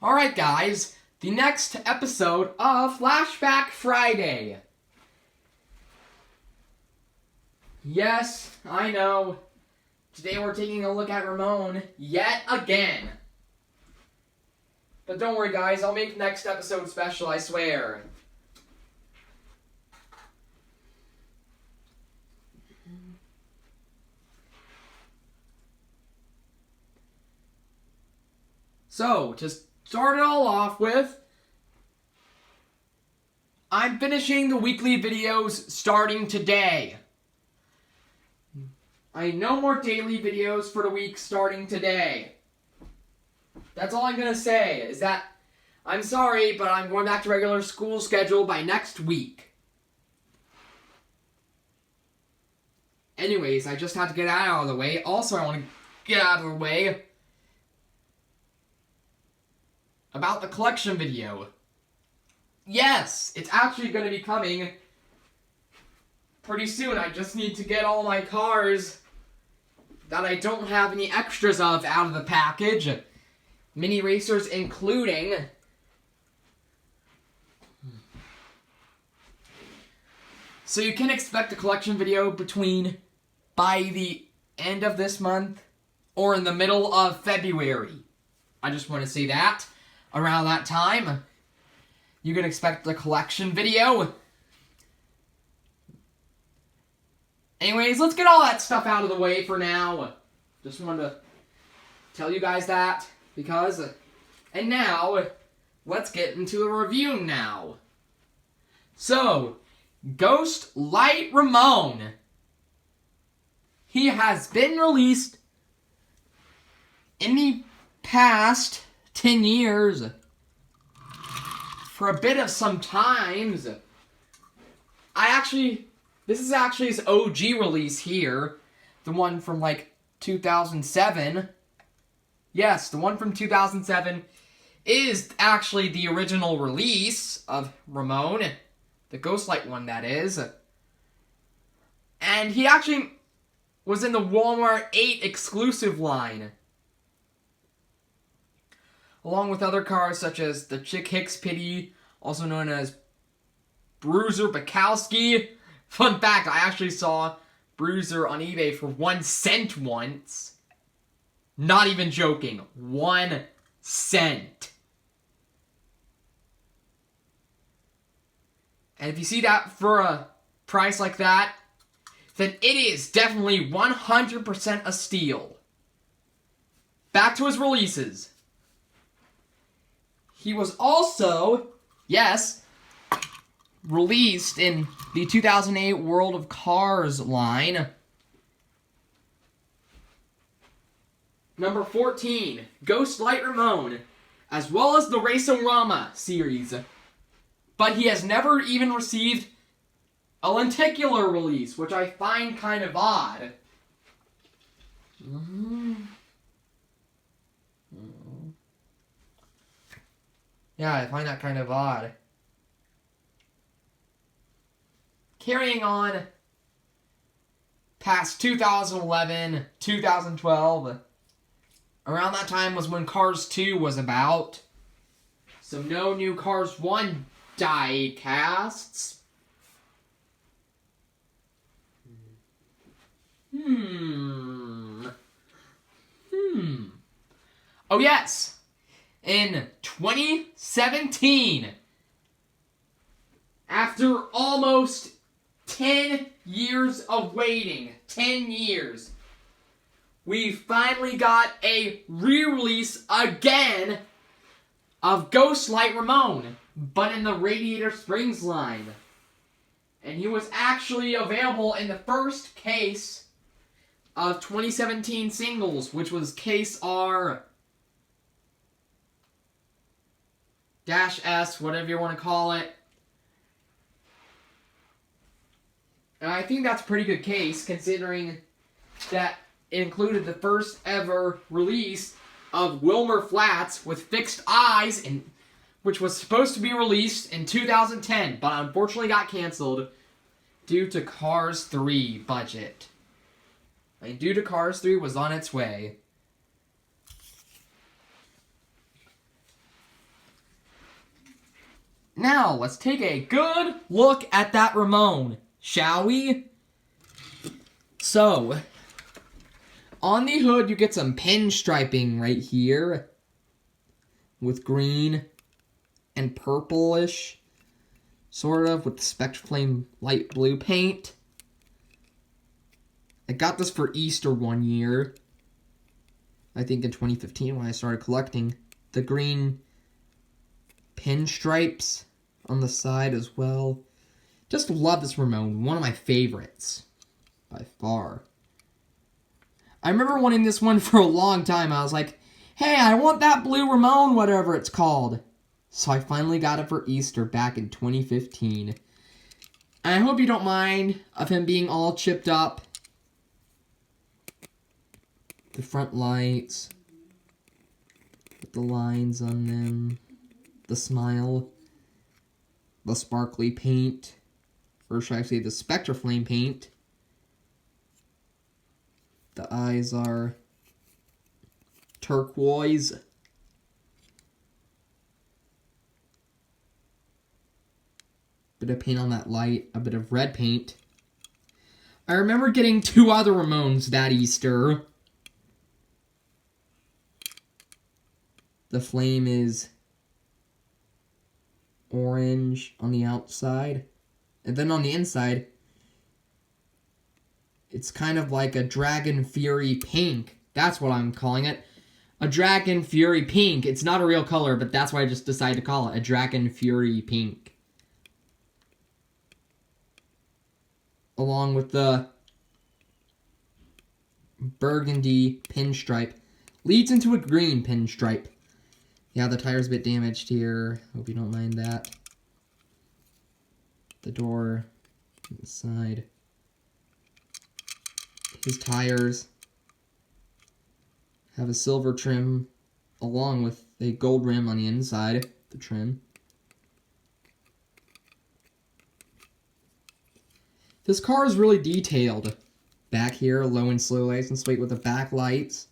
Alright guys, the next episode of Flashback Friday. Yes, I know. Today we're taking a look at Ramone yet again. But don't worry guys, I'll make next episode special, I swear. So, to start it all off with, I'm finishing the weekly videos starting today. No more daily videos for the week starting today. That's all I'm going to say, is that I'm sorry, but I'm going back to regular school schedule by next week. Anyways, I just had to get that out of the way. Also, I want to get out of the way about the collection video. Yes, it's actually going to be coming pretty soon. I just need to get all my cars that I don't have any extras of out of the package. Mini racers including. So you can expect a collection video by the end of this month or in the middle of February. I just want to say that. Around that time, you can expect the collection video. Anyways, let's get all that stuff out of the way for now. Just wanted to tell you guys that, because... And now, let's get into the review now. So, Gohstlight Ramone. He has been released in the past 10 years for a bit of some times. This is actually his OG release here. The one from like 2007. Yes, the one from 2007 is actually the original release of Ramone. The Gohstlight one, that is. And he actually was in the Walmart 8 exclusive line, along with other cars such as the Chick Hicks Pity, also known as Bruiser Bukowski. Fun fact, I actually saw Bruiser on eBay for 1 cent once. Not even joking. 1 cent. And if you see that for a price like that, then it is definitely 100% a steal. Back to his releases. He was also, yes, released in the 2008 World of Cars line. Number 14, Gohstlight Ramone, as well as the Rama series. But he has never even received a lenticular release, which I find kind of odd. Yeah, I find that kind of odd. Carrying on past 2011, 2012, around that time was when Cars 2 was about. So no new Cars 1 diecasts. Oh yes! In 2017, after almost 10 years of waiting, 10 years, we finally got a re-release again of Gohstlight Ramone, but in the Radiator Springs line. And he was actually available in the first case of 2017 singles, which was case R-S, whatever you want to call it. And I think that's a pretty good case, considering that it included the first ever release of Wilmer Flats with fixed eyes, which was supposed to be released in 2010, but unfortunately got canceled due to Cars 3 budget. And due to Cars 3 was on its way. Now, let's take a good look at that Ramone, shall we? So, on the hood, you get some pinstriping right here with green and purplish, sort of, with the Spectraflame light blue paint. I got this for Easter one year, I think in 2015 when I started collecting. The green pinstripes on the side as well. Just love this Ramone, one of my favorites, by far. I remember wanting this one for a long time. I was like, hey, I want that blue Ramone, whatever it's called. So I finally got it for Easter back in 2015. And I hope you don't mind of him being all chipped up. The front lights, with the lines on them, the smile, the sparkly paint, or should I say the Spectraflame paint. The eyes are turquoise. Bit of paint on that light, a bit of red paint. I remember getting 2 other Ramones that Easter. The flame is orange on the outside. And then on the inside, it's kind of like a Dragon Fury pink. That's what I'm calling it. A Dragon Fury pink. It's not a real color, but that's why I just decided to call it a Dragon Fury pink. Along with the burgundy pinstripe. Leads into a green pinstripe. Yeah, the tire's a bit damaged here. Hope you don't mind that. The door inside. His tires have a silver trim along with a gold rim on the inside, the trim. This car is really detailed. Back here, low and slow license plate with the backlights.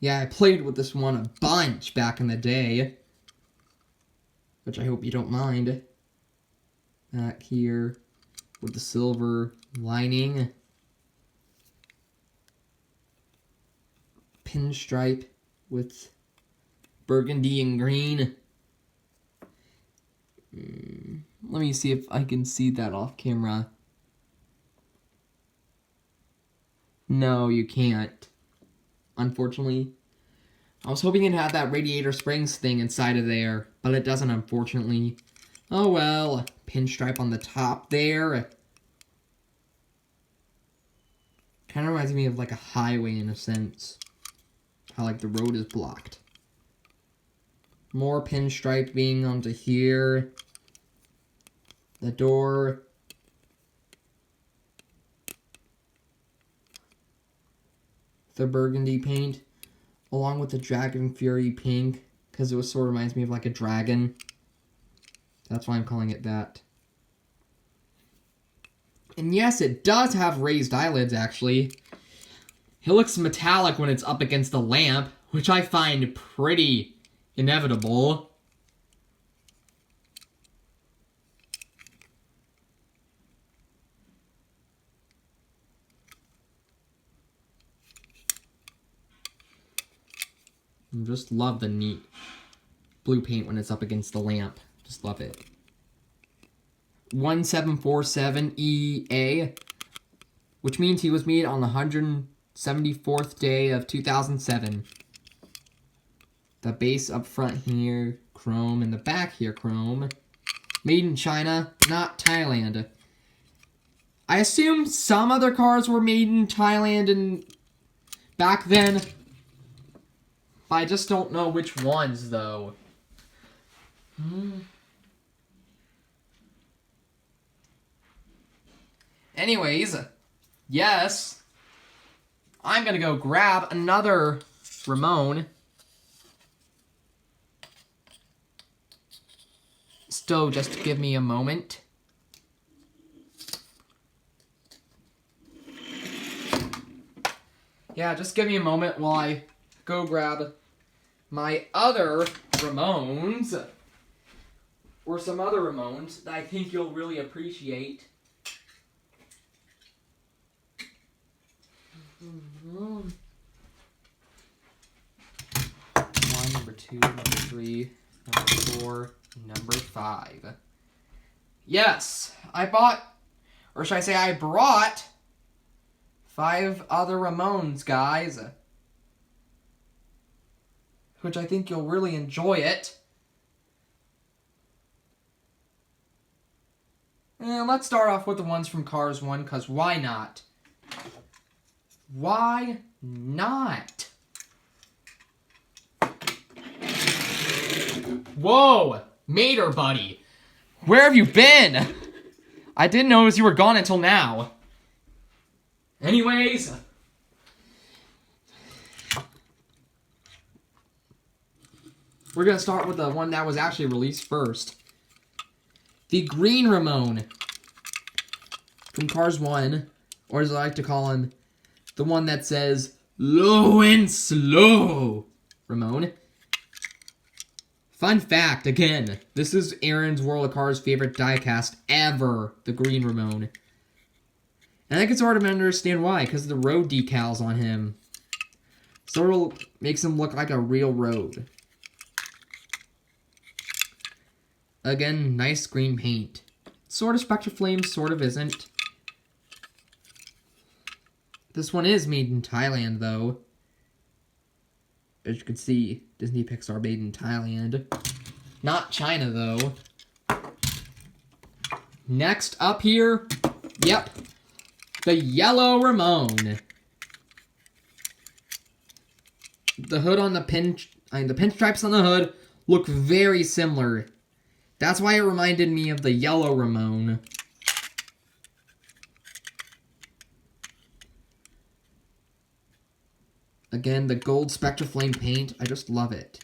Yeah, I played with this one a bunch back in the day. Which I hope you don't mind. Back here with the silver lining. Pinstripe with burgundy and green. Let me see if I can see that off camera. No, you can't. Unfortunately. I was hoping it had that radiator springs thing inside of there, but it doesn't, unfortunately. Oh well, pinstripe on the top there. Kind of reminds me of like a highway in a sense. How like the road is blocked. More pinstripe being onto here. The door. The burgundy paint. Along with the Dragon Fury pink. Because it sort of reminds me of like a dragon. That's why I'm calling it that. And yes, it does have raised eyelids, actually. It looks metallic when it's up against the lamp, which I find pretty inevitable. I just love the neat blue paint when it's up against the lamp. Just love it. 1747EA, which means he was made on the 174th day of 2007. The base up front here, chrome, and the back here, chrome. Made in China, not Thailand. I assume some other cars were made in Thailand and back then, but I just don't know which ones, though. Anyways, yes, I'm gonna go grab another Ramone. So just give me a moment. Yeah, just give me a moment while I go grab my other Ramones, or some other Ramones that I think you'll really appreciate. One, number 2, number 3, number 4, number 5. Yes, I bought, or should I say I brought 5 other Ramones, guys. Which I think you'll really enjoy it. And let's start off with the ones from Cars 1, because why not? Why not? Whoa! Mater, buddy! Where have you been? I didn't notice you were gone until now. Anyways... we're going to start with the one that was actually released first. The Green Ramone. From Cars 1. Or as I like to call him, the one that says, low and slow, Ramone. Fun fact, again, this is Aaron's World of Cars' favorite diecast ever, the Green Ramone. And I can sort of understand why, because of the road decals on him. Sort of makes him look like a real road. Again, nice green paint. Sort of Spectre Flame, sort of isn't. This one is made in Thailand, though. As you can see, Disney Pixar made in Thailand. Not China, though. Next up here, yep, the Yellow Ramone. The hood on the pinstripes on the hood look very similar. That's why it reminded me of the Yellow Ramone. Again, the gold Spectre Flame paint. I just love it.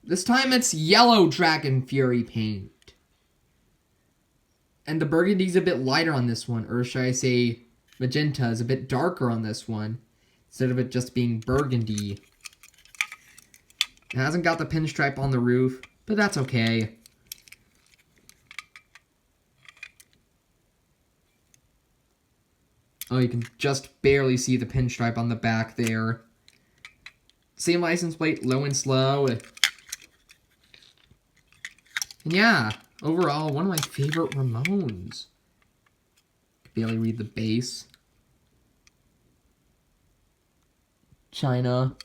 This time it's yellow Dragon Fury paint. And the burgundy's a bit lighter on this one. Or should I say magenta is a bit darker on this one. Instead of it just being burgundy. It hasn't got the pinstripe on the roof. But that's okay. Oh, you can just barely see the pinstripe on the back there. Same license plate, low and slow. And yeah, overall, one of my favorite Ramones. Barely read the base. China.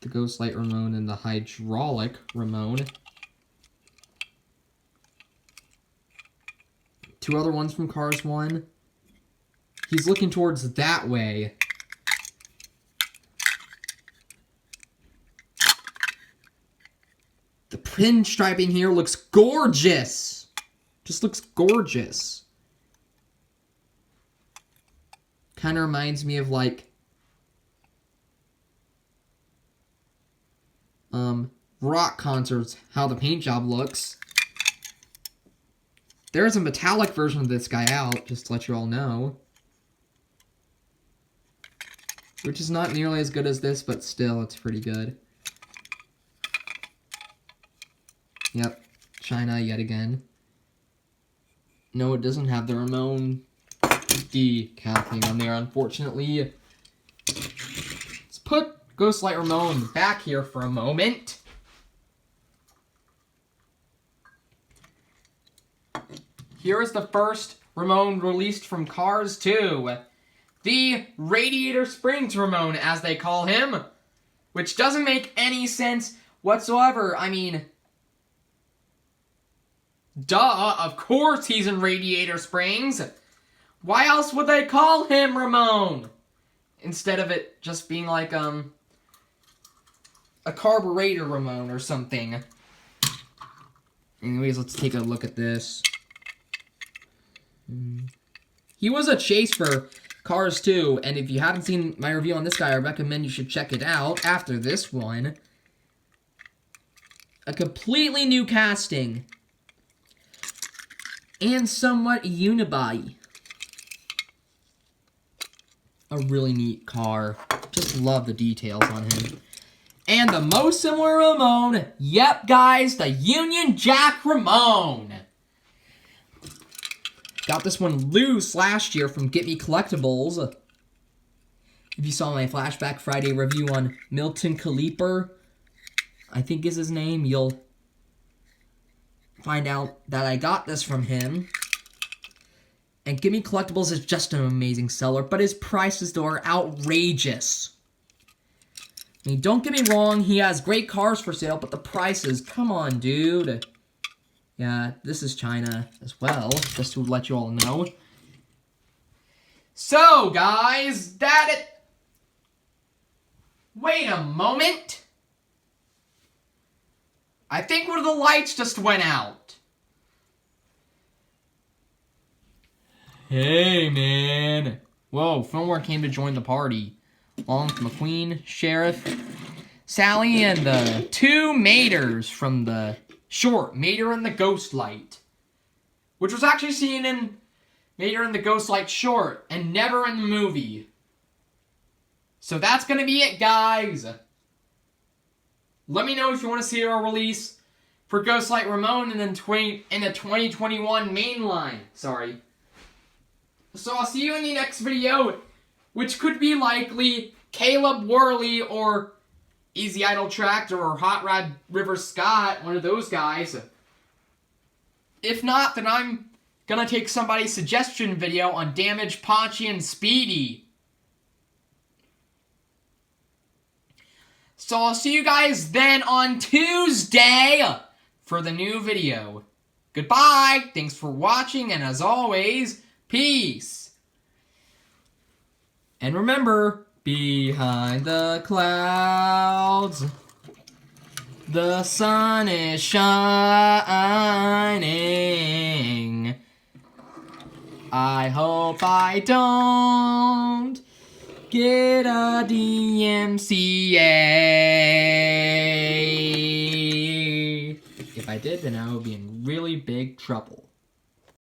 The Gohstlight Ramone and the Hydraulic Ramone. 2 other ones from Cars 1. He's looking towards that way. The pinstriping here looks gorgeous. Just looks gorgeous. Kind of reminds me of like rock concerts, how the paint job looks. There's a metallic version of this guy out, just to let you all know. Which is not nearly as good as this, but still, it's pretty good. Yep, China yet again. No, it doesn't have the Ramone decal thing on there, unfortunately. Let's put Gohstlight Ramone back here for a moment. Here is the first Ramone released from Cars 2. The Radiator Springs Ramone, as they call him. Which doesn't make any sense whatsoever. I mean, duh, of course he's in Radiator Springs. Why else would they call him Ramone? Instead of it just being like, a carburetor Ramone or something. Anyways, let's take a look at this. He was a chase for Cars 2, and if you haven't seen my review on this guy, I recommend you should check it out after this one. A completely new casting. and somewhat unibody. A really neat car. Just love the details on him. And the most similar Ramone, yep guys, the Union Jack Ramone. Got this one loose last year from Get Me Collectibles. If you saw my Flashback Friday review on Milton Kaliper, I think is his name, you'll find out that I got this from him. And Get Me Collectibles is just an amazing seller, but his prices though are outrageous. I mean, don't get me wrong, he has great cars for sale, but the prices, come on, dude. Yeah, this is China as well, just to let you all know. So, guys, wait a moment. I think one of the lights just went out. Hey, man. Whoa, Fillmore came to join the party. Along with McQueen, Sheriff, Sally, and the two Maters from the short, Mater and the Gohstlight. Which was actually seen in Mater and the Gohstlight short, and never in the movie. So that's gonna be it, guys. Let me know if you want to see our release for Gohstlight Ramone in the 2021 mainline. Sorry. So I'll see you in the next video, which could be likely Caleb Worley or Easy Idle Tractor or Hot Rod River Scott, one of those guys. If not, then I'm gonna take somebody's suggestion video on Damage, Paunchy, and Speedy. So I'll see you guys then on Tuesday for the new video. Goodbye, thanks for watching, and as always, peace. And remember, behind the clouds, the sun is shining. I hope I don't get a DMCA. If I did, then I would be in really big trouble.